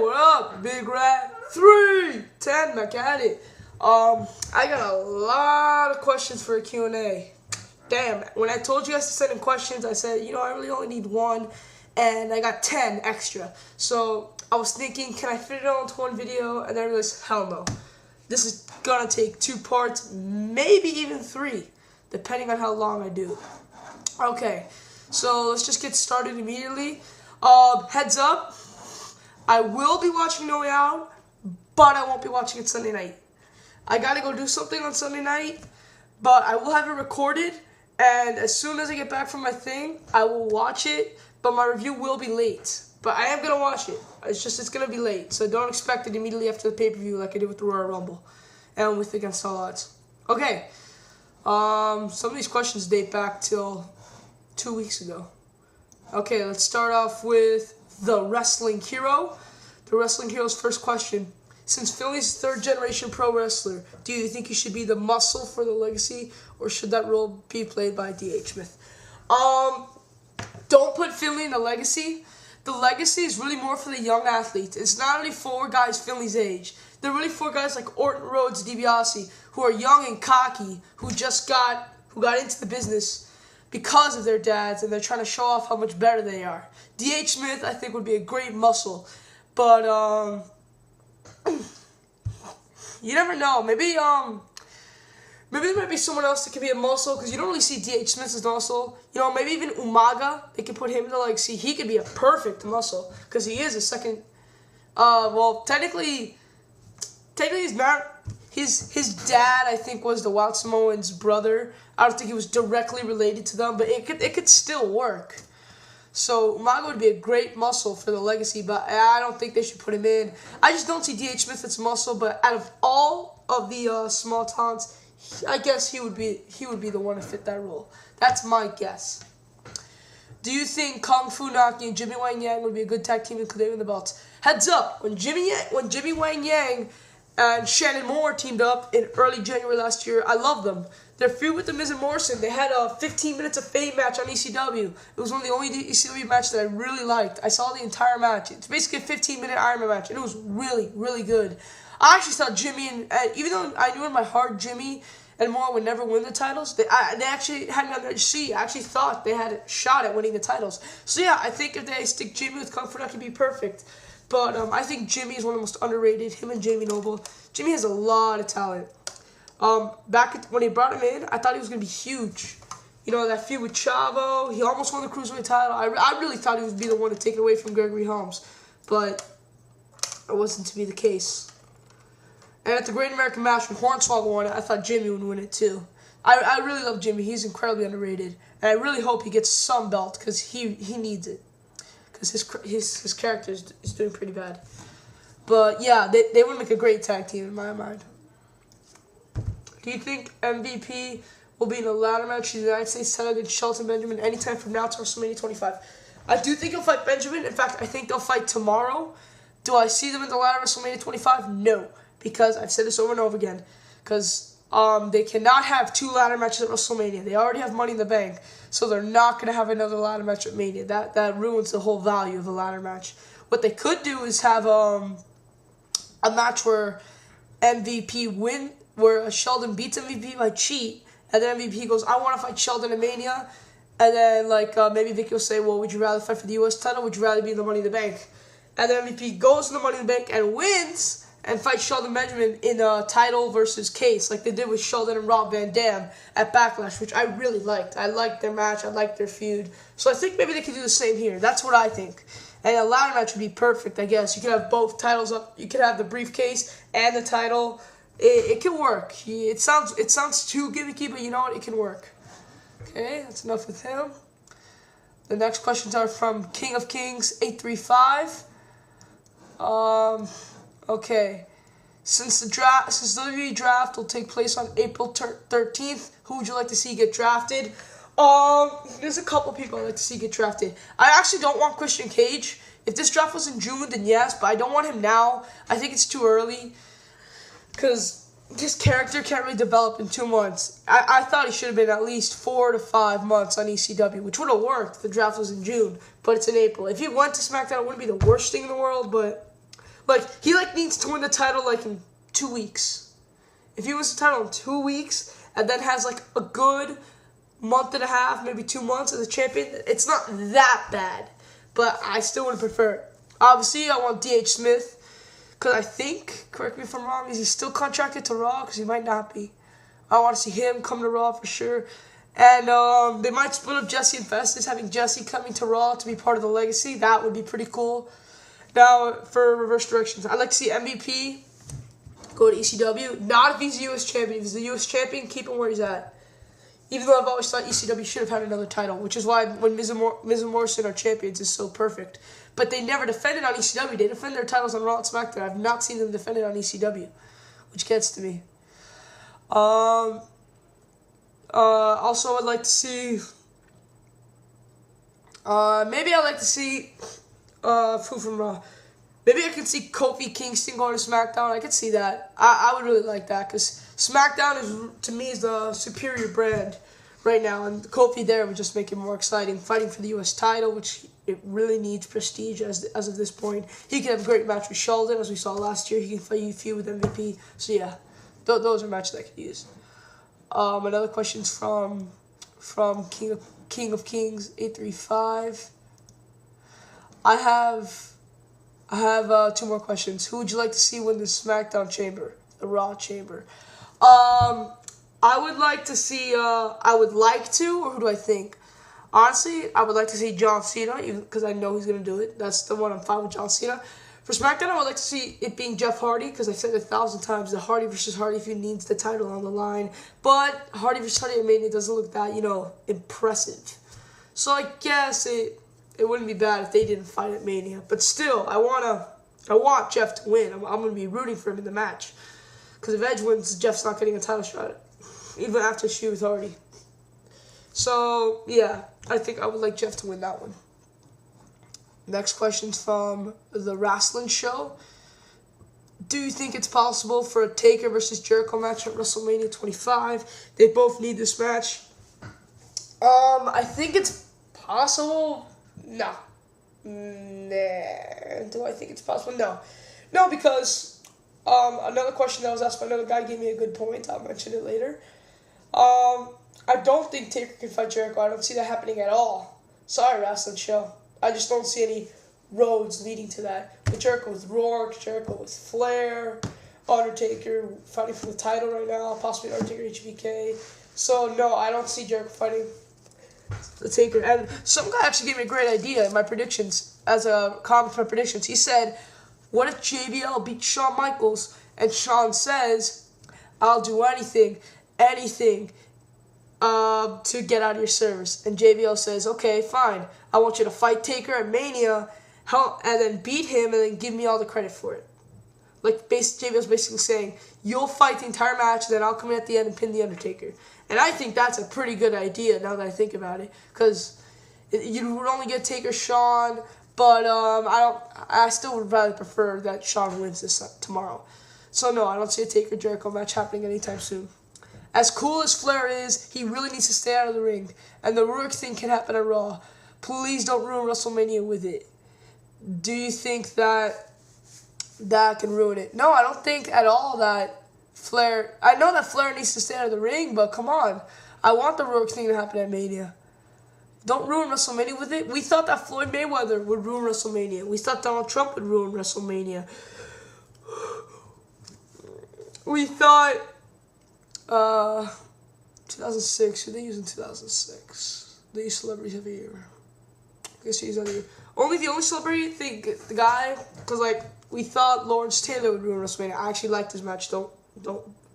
what up? Bigrat310 back at it. I got a lot of questions for a Q&A. Damn, when I told you guys to send in questions, I said, I really only need one, and I got 10 extra. So I was thinking, can I fit it all into one video? And then I realized, hell no. This is gonna take 2 parts, maybe even 3, depending on how long I do. Okay, so let's just get started immediately. Heads up, I will be watching No Way Out, but I won't be watching it Sunday night. I gotta go do something on Sunday night, but I will have it recorded, and as soon as I get back from my thing, I will watch it, but my review will be late. But I am gonna watch it. It's gonna be late, so don't expect it immediately after the pay-per-view like I did with the Royal Rumble and with Against All Odds. Okay, some of these questions date back till 2 weeks ago. Okay, let's start off with the Wrestling Hero. The Wrestling Hero's first question. Since Finlay's third-generation pro wrestler, do you think he should be the muscle for the legacy, or should that role be played by D.H. Smith? Don't put Finlay in the legacy. The legacy is really more for the young athletes. It's not really for guys Finlay's age. They're really for guys like Orton, Rhodes, DiBiase, who are young and cocky, who got into the business because of their dads, and they're trying to show off how much better they are. D.H. Smith, I think, would be a great muscle, but you never know. Maybe there might be someone else that could be a muscle, because you don't really see D.H. Smith as a muscle. Maybe even Umaga, they could put him to see. He could be a perfect muscle, because he is a second. Well, technically he's not. His dad, I think, was the Wild Samoan's brother. I don't think he was directly related to them, but it could still work. So Umaga would be a great muscle for the legacy, but I don't think they should put him in. I just don't see D.H. Smith as muscle, but out of all of the small talents, I guess he would be the one to fit that role. That's my guess. Do you think Kung Fu Naki and Jimmy Wang Yang would be a good tag team in clearing the belts? Heads up, when Jimmy Wang Yang and Shannon Moore teamed up in early January last year, I love them. Their feud with The Miz and Morrison, they had a 15 minutes of fame match on ECW. It was one of the only ECW matches that I really liked. I saw the entire match. It's basically a 15-minute Iron Man match, and it was really, really good. I actually thought Jimmy and even though I knew in my heart Jimmy and Moore would never win the titles, they actually had me on their seat. I actually thought they had a shot at winning the titles. So yeah, I think if they stick Jimmy with Kung Fu, that could be perfect. But I think Jimmy is one of the most underrated. Him and Jamie Noble. Jimmy has a lot of talent. When he brought him in, I thought he was going to be huge. That feud with Chavo, he almost won the Cruiserweight title. I really thought he would be the one to take it away from Gregory Helms, but it wasn't to be the case. And at the Great American Bash, when Hornswoggle won it, I thought Jimmy would win it too. I really love Jimmy. He's incredibly underrated, and I really hope he gets some belt, because he needs it, because his character is doing pretty bad. But yeah, they would make a great tag team in my mind. Do you think MVP will be in a ladder match in the United States title against Sheldon Benjamin anytime from now to WrestleMania 25? I do think he'll fight Benjamin. In fact, I think they'll fight tomorrow. Do I see them in the ladder at WrestleMania 25? No, because I've said this over and over again. Because they cannot have 2 ladder matches at WrestleMania. They already have Money in the Bank, so they're not going to have another ladder match at Mania. That ruins the whole value of the ladder match. What they could do is have a match where where Sheldon beats MVP by cheat, and then MVP goes, I want to fight Sheldon in Mania, and then maybe Vicky will say, well, would you rather fight for the U.S. title, or would you rather be in the Money in the Bank? And then MVP goes to the Money in the Bank and wins, and fights Sheldon Benjamin in a title versus case, like they did with Sheldon and Rob Van Dam at Backlash, which I really liked. I liked their match, I liked their feud, so I think maybe they could do the same here. That's what I think. And a ladder match would be perfect, I guess. You could have both titles up. You could have the briefcase and the title. It can work. It sounds too gimmicky, but you know what? It can work. Okay, that's enough with him. The next questions are from King of Kings 835. Okay. Since the WWE draft will take place on April 13th, who would you like to see get drafted? There's a couple people I'd like to see get drafted. I actually don't want Christian Cage. If this draft was in June, then yes, but I don't want him now. I think it's too early, because his character can't really develop in 2 months. I thought he should have been at least 4 to 5 months on ECW, which would have worked if the draft was in June, but it's in April. If he went to SmackDown, it wouldn't be the worst thing in the world, but Like, he, like, needs to win the title, like, in 2 weeks. If he wins the title in 2 weeks and then has, like, a good month and a half, maybe 2 months as a champion, it's not that bad. But I still would prefer it. Obviously, I want D.H. Smith because I think, correct me if I'm wrong, is he still contracted to Raw? Because he might not be. I want to see him come to Raw for sure. And they might split up Jesse and Festus, having Jesse coming to Raw to be part of the legacy. That would be pretty cool. Now, for reverse directions, I'd like to see MVP go to ECW. Not if he's U.S. champion. If he's the U.S. champion, keep him where he's at. Even though I've always thought ECW should have had another title, which is why when Miz and Morrison are champions is so perfect. But they never defended on ECW. They defend their titles on Raw and SmackDown. I've not seen them defend it on ECW, which gets to me. Also, I'd like to see. Maybe I'd like to see. Who from Raw? Maybe I could see Kofi Kingston going to SmackDown. I could see that. I would really like that because SmackDown is, to me, is the superior brand right now, and Kofi there would just make it more exciting. Fighting for the U.S. title, which it really needs prestige as of this point. He could have a great match with Sheldon, as we saw last year. He can feud with MVP. So yeah, those are matches I could use. Another question's from King of Kings 835. I have 2 more questions. Who would you like to see win the SmackDown chamber, the Raw chamber? I would like to see. I would like to, or who do I think? Honestly, I would like to see John Cena, because I know he's gonna do it. That's the one I'm fine with, John Cena. For SmackDown, I would like to see it being Jeff Hardy, because I've said it 1,000 times, the Hardy versus Hardy feud needs the title on the line. But Hardy versus Hardy at Mania doesn't look that, impressive. So I guess it wouldn't be bad if they didn't fight at Mania. But still, I want Jeff to win. I'm going to be rooting for him in the match. Because if Edge wins, Jeff's not getting a title shot, even after his feud with Hardy. So, yeah, I think I would like Jeff to win that one. Next question's from The Wrestling Show. Do you think it's possible for a Taker versus Jericho match at WrestleMania 25? They both need this match. I think it's possible. No. Nah. Do I think it's possible? No. No, because another question that was asked by another guy gave me a good point. I'll mention it later. I don't think Taker can fight Jericho. I don't see that happening at all. Sorry, Wrestling Show. I just don't see any roads leading to that. With Jericho with Rourke, Jericho with Flair, Undertaker fighting for the title right now, possibly Undertaker HBK. So, no, I don't see Jericho fighting the Taker. And some guy actually gave me a great idea in my predictions, as a comment to my predictions. He said, what if JBL beats Shawn Michaels? And Shawn says, I'll do anything, to get out of your service. And JBL says, okay, fine. I want you to fight Taker at Mania, and then beat him, and then give me all the credit for it. Like, JBL's basically saying, you'll fight the entire match, then I'll come in at the end and pin The Undertaker. And I think that's a pretty good idea, now that I think about it. Because you would only get Taker, Shawn, but I still would rather prefer that Shawn wins tomorrow. So, no, I don't see a Taker-Jericho match happening anytime soon. As cool as Flair is, he really needs to stay out of the ring. And the Rourke thing can happen at Raw. Please don't ruin WrestleMania with it. Do you think that can ruin it? No, I don't think at all that Flair... I know that Flair needs to stay out of the ring, but come on. I want the Rourke thing to happen at Mania. Don't ruin WrestleMania with it. We thought that Floyd Mayweather would ruin WrestleMania. We thought Donald Trump would ruin WrestleMania. We thought... 2006. Who they use in 2006? They use celebrities every year. I guess he's every year. The only celebrity thing, the guy, because we thought Lawrence Taylor would ruin WrestleMania. I actually liked his match. Don't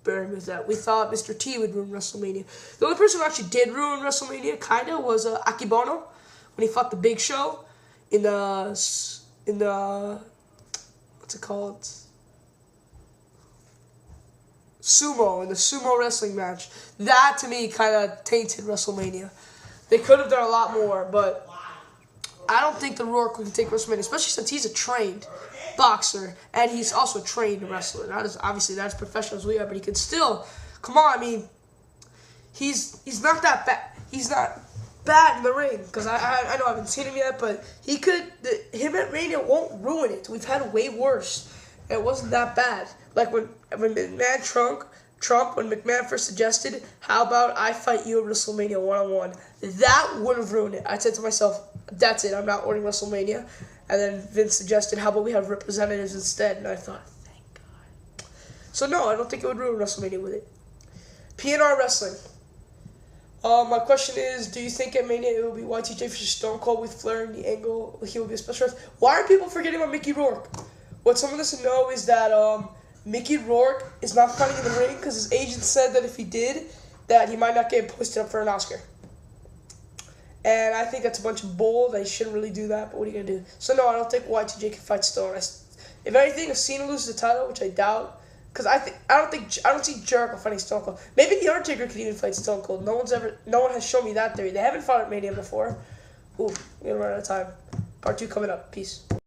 bury me with that. We thought Mr. T would ruin WrestleMania. The only person who actually did ruin WrestleMania, kinda, was Akibono when he fought the Big Show in the what's it called? In the sumo wrestling match. That, to me, kind of tainted WrestleMania. They could have done a lot more, but I don't think the Rourke can take WrestleMania, especially since he's a trained boxer, and he's also a trained wrestler. Not as professional as we are, but he can still, come on, I mean, he's not that bad. He's not bad in the ring, because I know I haven't seen him yet, but him at Mania won't ruin it. We've had way worse. It wasn't that bad. Like when McMahon when McMahon first suggested, how about I fight you at WrestleMania 1-on-1? That would have ruined it. I said to myself, that's it, I'm not ordering WrestleMania. And then Vince suggested, how about we have representatives instead? And I thought, thank God. So no, I don't think it would ruin WrestleMania with it. PNR Wrestling. My question is, do you think at Mania it will be Y2J versus Stone Cold with Flair in the angle? He will be a special ref. Why are people forgetting about Mickey Rourke? What someone doesn't know is that Mickey Rourke is not fighting in the ring because his agent said that if he did, that he might not get posted up for an Oscar. And I think that's a bunch of bull. They shouldn't really do that, but what are you going to do? So no, I don't think Y2J can fight Stone. If anything, if Cena loses the title, which I doubt, because I don't see Jericho fighting Stone Cold. Maybe The Undertaker could even fight Stone Cold. No one has shown me that theory. They haven't fought at Mania before. Ooh, we're gonna run out of time. Part 2 coming up. Peace.